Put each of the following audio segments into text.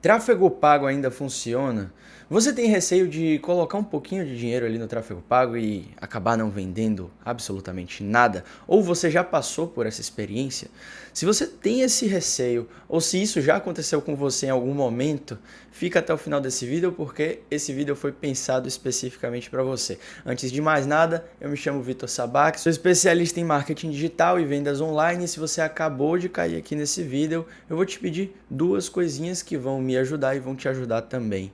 Tráfego pago ainda funciona? Você tem receio de colocar um pouquinho de dinheiro ali no tráfego pago e acabar não vendendo absolutamente nada? Ou você já passou por essa experiência? Se você tem esse receio, ou se isso já aconteceu com você em algum momento, fica até o final desse vídeo porque esse vídeo foi pensado especificamente para você. Antes de mais nada, eu me chamo Vitor Sabac, sou especialista em marketing digital e vendas online. E se você acabou de cair aqui nesse vídeo, eu vou te pedir duas coisinhas que vão me ajudar e vão te ajudar também.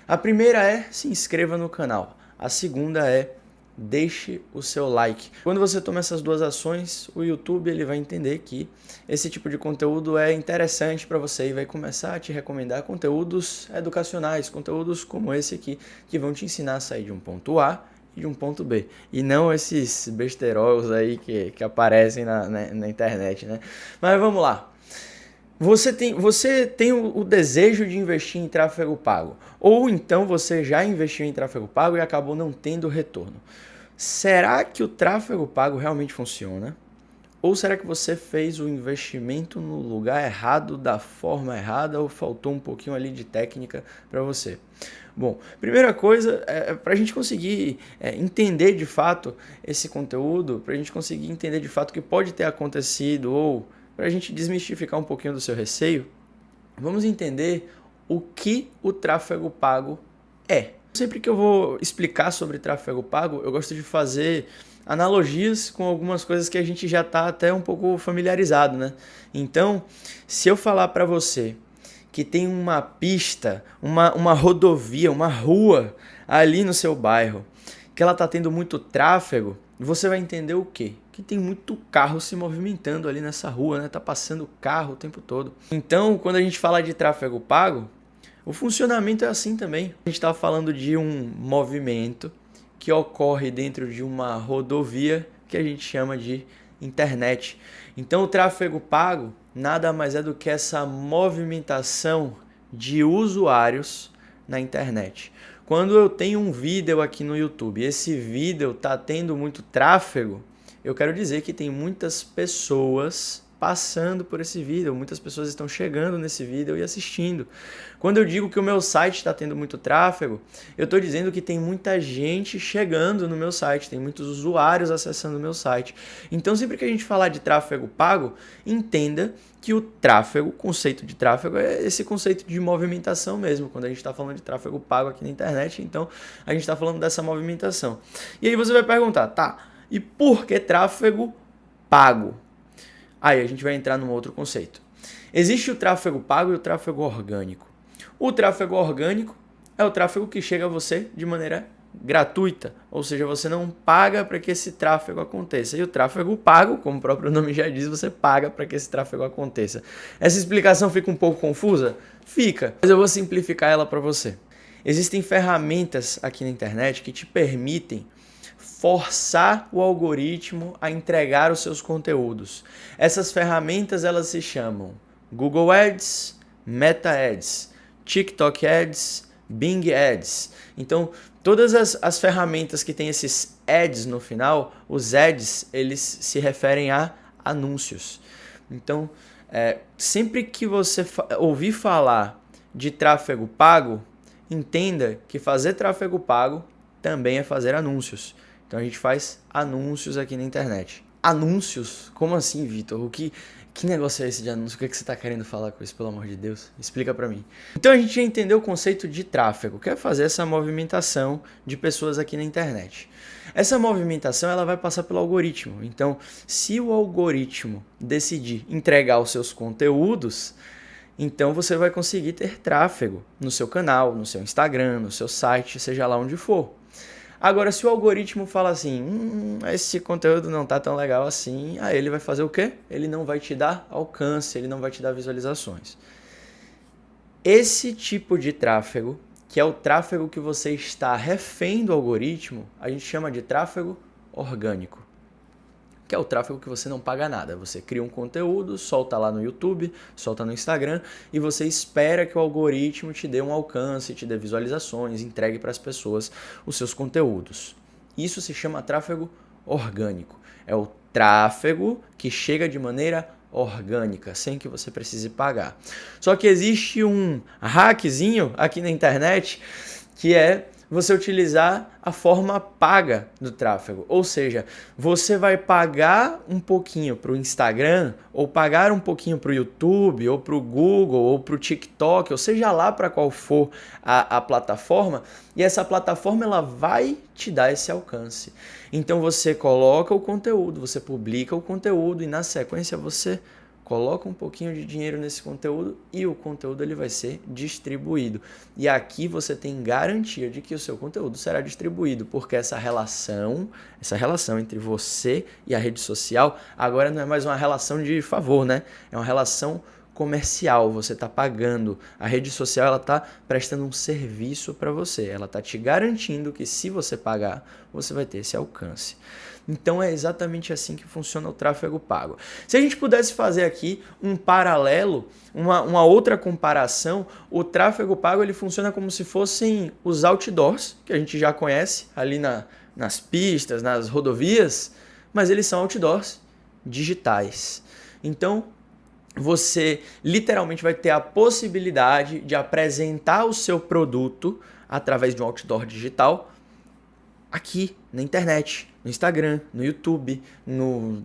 A primeira é se inscreva no canal. A segunda é deixe o seu like. Quando você toma essas duas ações, o YouTube ele vai entender que esse tipo de conteúdo é interessante para você e vai começar a te recomendar conteúdos educacionais, conteúdos como esse aqui, que vão te ensinar a sair de um ponto A e de um ponto B. E não esses besteiros aí que aparecem na internet, né? Mas vamos lá. Você tem o desejo de investir em tráfego pago, ou então você já investiu em tráfego pago e acabou não tendo retorno. Será que o tráfego pago realmente funciona? Ou será que você fez o investimento no lugar errado, da forma errada, ou faltou um pouquinho ali de técnica para você? Bom, primeira coisa, para a gente conseguir entender de fato esse conteúdo, para a gente conseguir entender de fato o que pode ter acontecido, ou para a gente desmistificar um pouquinho do seu receio, vamos entender o que o tráfego pago é. Sempre que eu vou explicar sobre tráfego pago, eu gosto de fazer analogias com algumas coisas que a gente já está até um pouco familiarizado, né? Então, se eu falar para você que tem uma pista, uma rodovia, uma rua ali no seu bairro, que ela está tendo muito tráfego, você vai entender o quê? Que tem muito carro se movimentando ali nessa rua, né? Tá passando carro o tempo todo. Então, quando a gente fala de tráfego pago, o funcionamento é assim também. A gente está falando de um movimento que ocorre dentro de uma rodovia que a gente chama de internet. Então, o tráfego pago nada mais é do que essa movimentação de usuários na internet. Quando eu tenho um vídeo aqui no YouTube, esse vídeo está tendo muito tráfego, eu quero dizer que tem muitas pessoas passando por esse vídeo, muitas pessoas estão chegando nesse vídeo e assistindo. Quando eu digo que o meu site está tendo muito tráfego, eu estou dizendo que tem muita gente chegando no meu site, tem muitos usuários acessando o meu site. Então, sempre que a gente falar de tráfego pago, entenda que o tráfego, o conceito de tráfego é esse conceito de movimentação mesmo. Quando a gente está falando de tráfego pago aqui na internet, então a gente está falando dessa movimentação. E aí você vai perguntar, tá, e por que tráfego pago? Aí a gente vai entrar num outro conceito. Existe o tráfego pago e o tráfego orgânico. O tráfego orgânico é o tráfego que chega a você de maneira gratuita, ou seja, você não paga para que esse tráfego aconteça. E o tráfego pago, como o próprio nome já diz, você paga para que esse tráfego aconteça. Essa explicação fica um pouco confusa? Fica, mas eu vou simplificar ela para você. Existem ferramentas aqui na internet que te permitem forçar o algoritmo a entregar os seus conteúdos. Essas ferramentas elas se chamam Google Ads, Meta Ads, TikTok Ads, Bing Ads. Então, todas as ferramentas que têm esses ads no final, os ads, eles se referem a anúncios. Então, sempre que você ouvir falar de tráfego pago, entenda que fazer tráfego pago também é fazer anúncios. Então a gente faz anúncios aqui na internet. Anúncios? Como assim, Vitor? Que negócio é esse de anúncio? O que você está querendo falar com isso, pelo amor de Deus? Explica para mim. Então a gente já entendeu o conceito de tráfego, que é fazer essa movimentação de pessoas aqui na internet. Essa movimentação ela vai passar pelo algoritmo. Então, se o algoritmo decidir entregar os seus conteúdos, então você vai conseguir ter tráfego no seu canal, no seu Instagram, no seu site, seja lá onde for. Agora, se o algoritmo fala assim, esse conteúdo não tá tão legal assim, aí ele vai fazer o quê? Ele não vai te dar alcance, ele não vai te dar visualizações. Esse tipo de tráfego, que é o tráfego que você está refém do algoritmo, a gente chama de tráfego orgânico, que é o tráfego que você não paga nada. Você cria um conteúdo, solta lá no YouTube, solta no Instagram e você espera que o algoritmo te dê um alcance, te dê visualizações, entregue para as pessoas os seus conteúdos. Isso se chama tráfego orgânico. É o tráfego que chega de maneira orgânica, sem que você precise pagar. Só que existe um hackzinho aqui na internet que é você utilizar a forma paga do tráfego. Ou seja, você vai pagar um pouquinho para o Instagram, ou pagar um pouquinho para o YouTube, ou para o Google, ou para o TikTok, ou seja lá para qual for a plataforma, e essa plataforma ela vai te dar esse alcance. Então você coloca o conteúdo, você publica o conteúdo e na sequência você coloca um pouquinho de dinheiro nesse conteúdo e o conteúdo ele vai ser distribuído. E aqui você tem garantia de que o seu conteúdo será distribuído, porque essa relação entre você e a rede social agora não é mais uma relação de favor, né? É uma relação comercial, você está pagando. A rede social ela está prestando um serviço para você, ela está te garantindo que se você pagar, você vai ter esse alcance. Então é exatamente assim que funciona o tráfego pago. Se a gente pudesse fazer aqui um paralelo, uma outra comparação, o tráfego pago ele funciona como se fossem os outdoors, que a gente já conhece ali nas pistas, nas rodovias, mas eles são outdoors digitais. Então, você literalmente vai ter a possibilidade de apresentar o seu produto através de um outdoor digital aqui na internet, no Instagram, no YouTube, no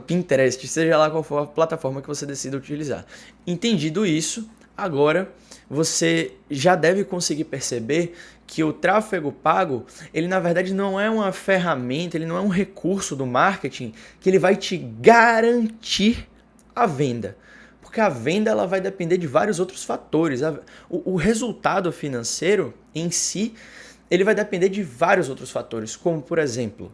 Pinterest, seja lá qual for a plataforma que você decida utilizar. Entendido isso, agora você já deve conseguir perceber que o tráfego pago, ele na verdade não é uma ferramenta, ele não é um recurso do marketing que ele vai te garantir a venda. Porque a venda ela vai depender de vários outros fatores. O resultado financeiro em si, ele vai depender de vários outros fatores, como por exemplo,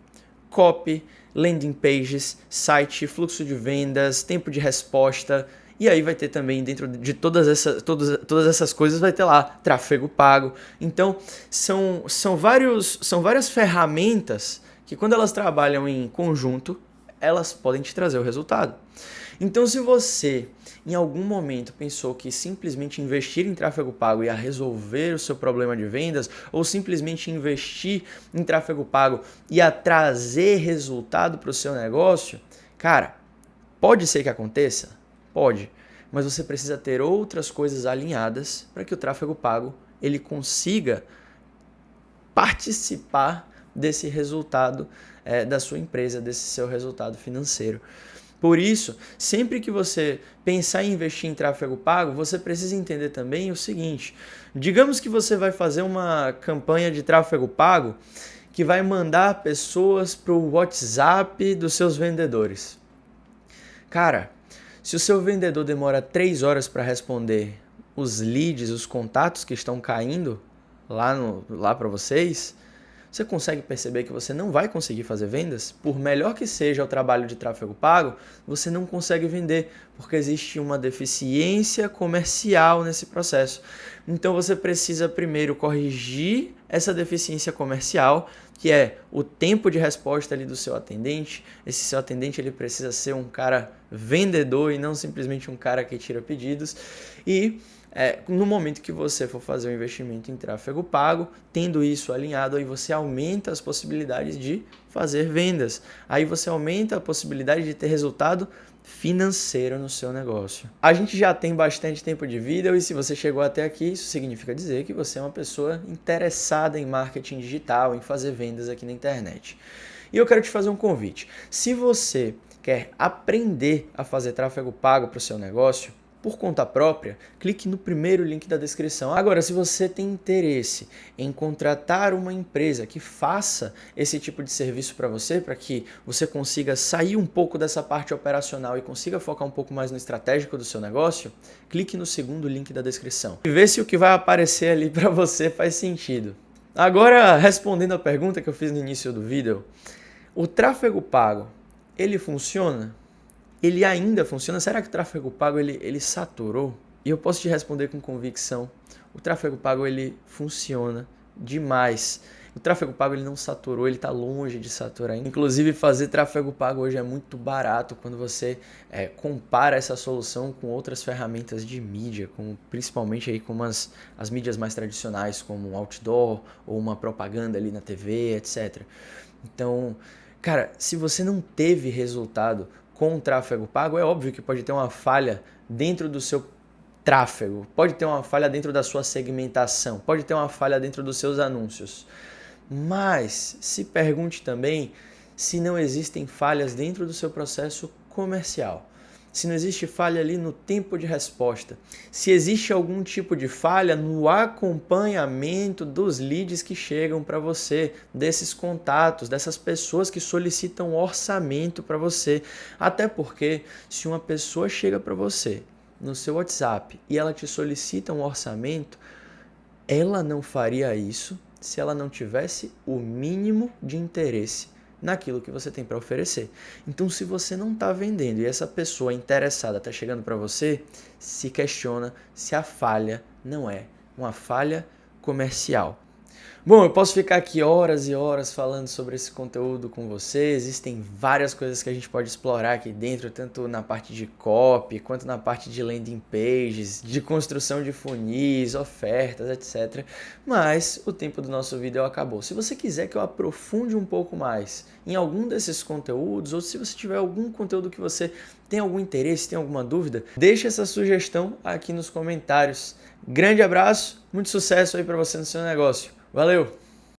copy, landing pages, site, fluxo de vendas, tempo de resposta. E aí vai ter também, dentro de todas essas coisas, vai ter lá tráfego pago. Então, são várias ferramentas que quando elas trabalham em conjunto, elas podem te trazer o resultado. Então, se você em algum momento pensou que simplesmente investir em tráfego pago ia resolver o seu problema de vendas, ou simplesmente investir em tráfego pago ia trazer resultado para o seu negócio, cara, pode ser que aconteça? Pode, mas você precisa ter outras coisas alinhadas para que o tráfego pago ele consiga participar desse resultado da sua empresa, desse seu resultado financeiro. Por isso, sempre que você pensar em investir em tráfego pago, você precisa entender também o seguinte: digamos que você vai fazer uma campanha de tráfego pago que vai mandar pessoas para o WhatsApp dos seus vendedores. Cara, se o seu vendedor demora 3 horas para responder os leads, os contatos que estão caindo lá para vocês, você consegue perceber que você não vai conseguir fazer vendas? Por melhor que seja o trabalho de tráfego pago, você não consegue vender, porque existe uma deficiência comercial nesse processo. Então você precisa primeiro corrigir essa deficiência comercial, que é o tempo de resposta ali do seu atendente. Esse seu atendente ele precisa ser um cara vendedor e não simplesmente um cara que tira pedidos. E no momento que você for fazer um investimento em tráfego pago, tendo isso alinhado, aí você aumenta as possibilidades de fazer vendas. Aí você aumenta a possibilidade de ter resultado financeiro no seu negócio. A gente já tem bastante tempo de vida e se você chegou até aqui, isso significa dizer que você é uma pessoa interessada em marketing digital, em fazer vendas aqui na internet. E eu quero te fazer um convite. Se você quer aprender a fazer tráfego pago para o seu negócio, por conta própria, clique no primeiro link da descrição. Agora, se você tem interesse em contratar uma empresa que faça esse tipo de serviço para você, para que você consiga sair um pouco dessa parte operacional e consiga focar um pouco mais no estratégico do seu negócio, clique no segundo link da descrição e vê se o que vai aparecer ali para você faz sentido. Agora, respondendo a pergunta que eu fiz no início do vídeo, o tráfego pago, ele funciona? Ele ainda funciona? Será que o tráfego pago ele saturou? E eu posso te responder com convicção. O tráfego pago ele funciona demais. O tráfego pago ele não saturou, ele está longe de saturar. Inclusive fazer tráfego pago hoje é muito barato quando você compara essa solução com outras ferramentas de mídia, como, principalmente aí com as mídias mais tradicionais, como um outdoor ou uma propaganda ali na TV, etc. Então, cara, se você não teve resultado com o tráfego pago, é óbvio que pode ter uma falha dentro do seu tráfego, pode ter uma falha dentro da sua segmentação, pode ter uma falha dentro dos seus anúncios. Mas se pergunte também se não existem falhas dentro do seu processo comercial. Se não existe falha ali no tempo de resposta, se existe algum tipo de falha no acompanhamento dos leads que chegam para você, desses contatos, dessas pessoas que solicitam orçamento para você. Até porque se uma pessoa chega para você no seu WhatsApp e ela te solicita um orçamento, ela não faria isso se ela não tivesse o mínimo de interesse naquilo que você tem para oferecer. Então, se você não está vendendo e essa pessoa interessada está chegando para você, se questiona se a falha não é uma falha comercial. Bom, eu posso ficar aqui horas e horas falando sobre esse conteúdo com você. Existem várias coisas que a gente pode explorar aqui dentro, tanto na parte de copy, quanto na parte de landing pages, de construção de funis, ofertas, etc. Mas o tempo do nosso vídeo acabou. Se você quiser que eu aprofunde um pouco mais em algum desses conteúdos, ou se você tiver algum conteúdo que você tem algum interesse, tem alguma dúvida, deixe essa sugestão aqui nos comentários. Grande abraço, muito sucesso aí para você no seu negócio. Valeu!